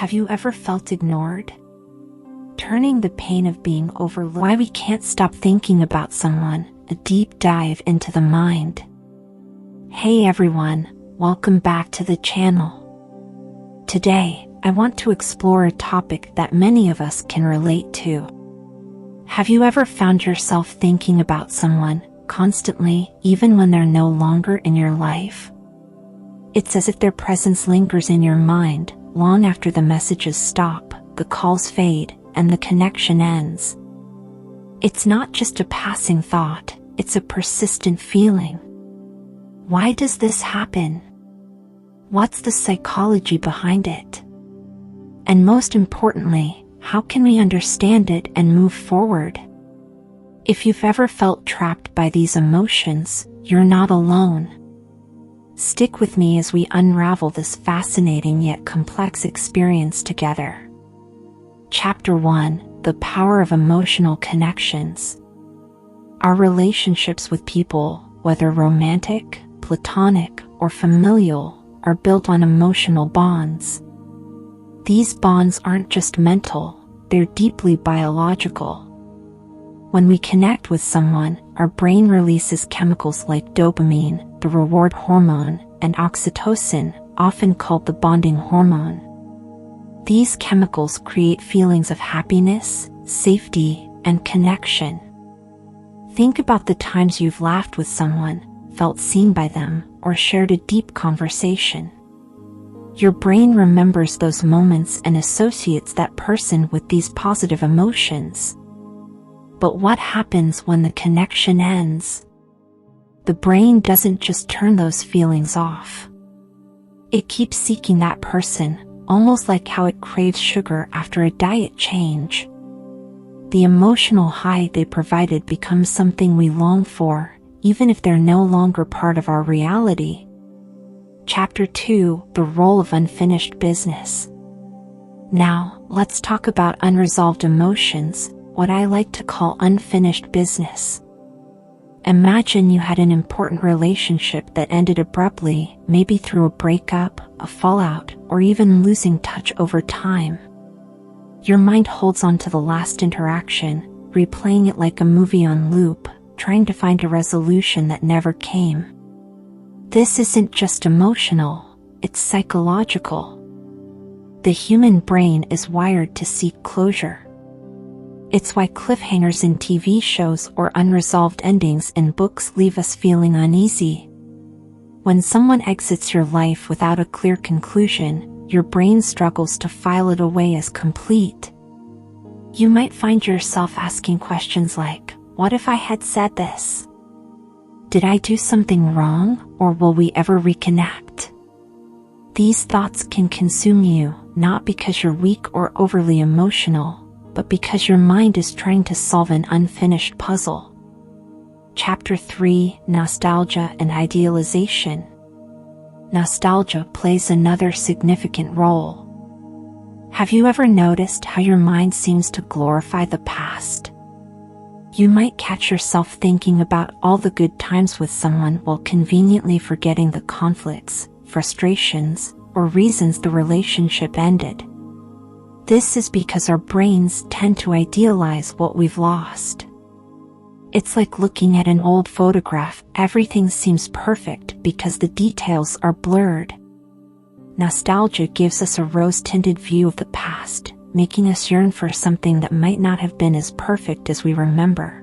Have you ever felt ignored? Turning the pain of being overlooked. Why we can't stop thinking about someone, a deep dive into the mind. Hey everyone, welcome back to the channel. Today, I want to explore a topic that many of us can relate to. Have you ever found yourself thinking about someone constantly, even when they're no longer in your life? It's as if their presence lingers in your mind, long after the messages stop, the calls fade, and the connection ends. It's not just a passing thought, it's a persistent feeling. Why does this happen? What's the psychology behind it? And most importantly, how can we understand it and move forward? If you've ever felt trapped by these emotions, you're not alone. Stick with me as we unravel this fascinating yet complex experience together. Chapter 1: The Power of Emotional Connections. Our relationships with people, whether romantic, platonic, or familial, are built on emotional bonds. These bonds aren't just mental, they're deeply biological. When we connect with someone, our brain releases chemicals like dopamine, the reward hormone, and oxytocin, often called the bonding hormone. These chemicals create feelings of happiness, safety, and connection. Think about the times you've laughed with someone, felt seen by them, or shared a deep conversation. Your brain remembers those moments and associates that person with these positive emotions. But what happens when the connection ends? The brain doesn't just turn those feelings off. It keeps seeking that person, almost like how it craves sugar after a diet change. The emotional high they provided becomes something we long for, even if they're no longer part of our reality. Chapter 2: The Role of Unfinished Business. Now, let's talk about unresolved emotions, what I like to call unfinished business. Imagine you had an important relationship that ended abruptly, maybe through a breakup, a fallout, or even losing touch over time. Your mind holds on to the last interaction, replaying it like a movie on loop, trying to find a resolution that never came. This isn't just emotional, it's psychological. The human brain is wired to seek closure. It's why cliffhangers in TV shows or unresolved endings in books leave us feeling uneasy. When someone exits your life without a clear conclusion, your brain struggles to file it away as complete. You might find yourself asking questions like, what if I had said this? Did I do something wrong, or will we ever reconnect? These thoughts can consume you, not because you're weak or overly emotional, but because your mind is trying to solve an unfinished puzzle. Chapter 3: Nostalgia and Idealization. Nostalgia plays another significant role. Have you ever noticed how your mind seems to glorify the past? You might catch yourself thinking about all the good times with someone while conveniently forgetting the conflicts, frustrations, or reasons the relationship ended. This is because our brains tend to idealize what we've lost. It's like looking at an old photograph, everything seems perfect because the details are blurred. Nostalgia gives us a rose-tinted view of the past, making us yearn for something that might not have been as perfect as we remember.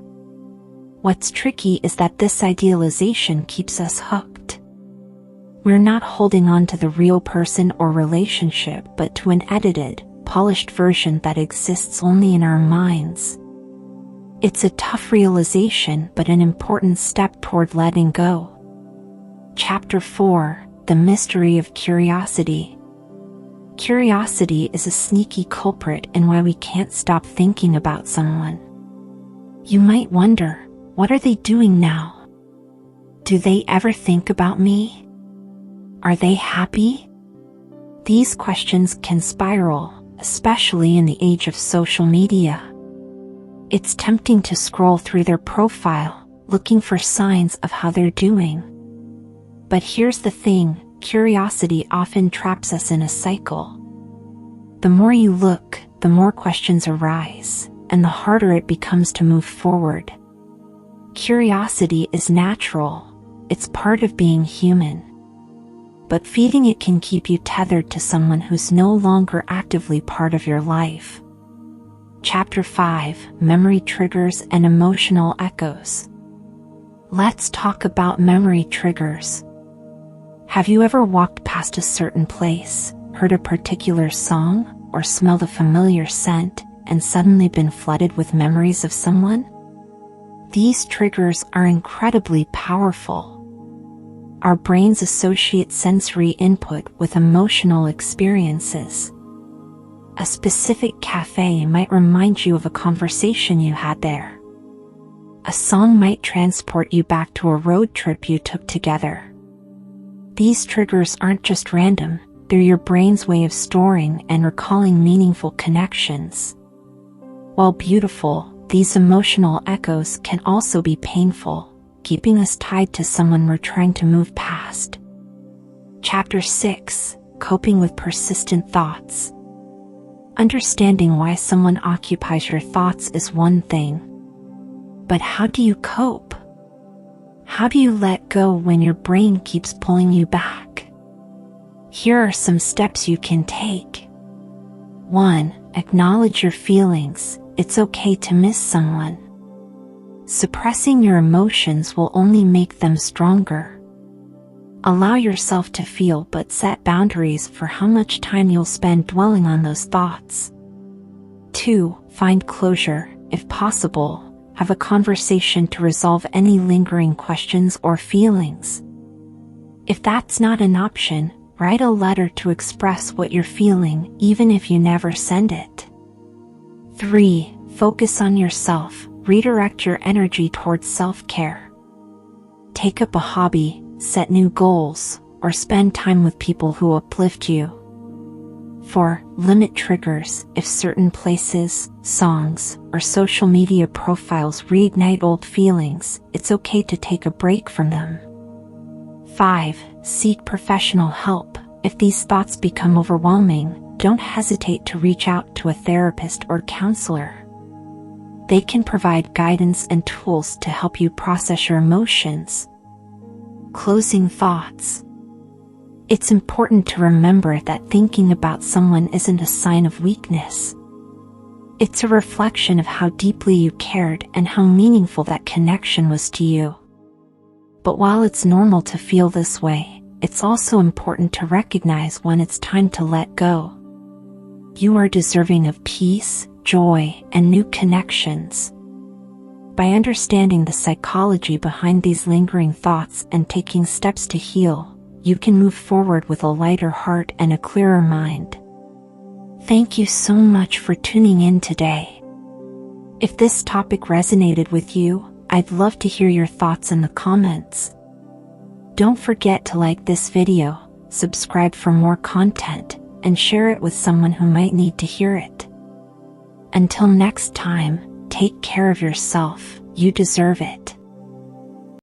What's tricky is that this idealization keeps us hooked. We're not holding on to the real person or relationship but to an edited, polished version that exists only in our minds. It's a tough realization but an important step toward letting go. Chapter 4: The Mystery of Curiosity. Curiosity is a sneaky culprit in why we can't stop thinking about someone. You might wonder, what are they doing now? Do they ever think about me? Are they happy? These questions can spiral, especially in the age of social media. It's tempting to scroll through their profile, looking for signs of how they're doing. But here's the thing, curiosity often traps us in a cycle. The more you look, the more questions arise, and the harder it becomes to move forward. Curiosity is natural. It's part of being human. But feeding it can keep you tethered to someone who's no longer actively part of your life. Chapter 5: Memory Triggers and Emotional Echoes. Let's talk about memory triggers. Have you ever walked past a certain place, heard a particular song, or smelled a familiar scent, and suddenly been flooded with memories of someone? These triggers are incredibly powerful. Our brains associate sensory input with emotional experiences. A specific cafe might remind you of a conversation you had there. A song might transport you back to a road trip you took together. These triggers aren't just random, they're your brain's way of storing and recalling meaningful connections. While beautiful, these emotional echoes can also be painful, keeping us tied to someone we're trying to move past. Chapter 6: Coping with Persistent Thoughts. Understanding why someone occupies your thoughts is one thing. But how do you cope? How do you let go when your brain keeps pulling you back? Here are some steps you can take. 1. Acknowledge your feelings. It's okay to miss someone. Suppressing your emotions will only make them stronger. Allow yourself to feel, but set boundaries for how much time you'll spend dwelling on those thoughts. 2. Find closure. If possible, have a conversation to resolve any lingering questions or feelings. If that's not an option, write a letter to express what you're feeling, even if you never send it. 3. Focus on yourself. Redirect your energy towards self-care. Take up a hobby, set new goals, or spend time with people who uplift you. 4. Limit triggers. If certain places, songs, or social media profiles reignite old feelings, it's okay to take a break from them. 5. Seek professional help. If these thoughts become overwhelming, don't hesitate to reach out to a therapist or counselor. They can provide guidance and tools to help you process your emotions. Closing thoughts. It's important to remember that thinking about someone isn't a sign of weakness. It's a reflection of how deeply you cared and how meaningful that connection was to you. But while it's normal to feel this way, it's also important to recognize when it's time to let go. You are deserving of peace, joy, and new connections. By understanding the psychology behind these lingering thoughts and taking steps to heal, you can move forward with a lighter heart and a clearer mind. Thank you so much for tuning in today. If this topic resonated with you, I'd love to hear your thoughts in the comments. Don't forget to like this video, subscribe for more content, and share it with someone who might need to hear it. Until next time, take care of yourself, you deserve it.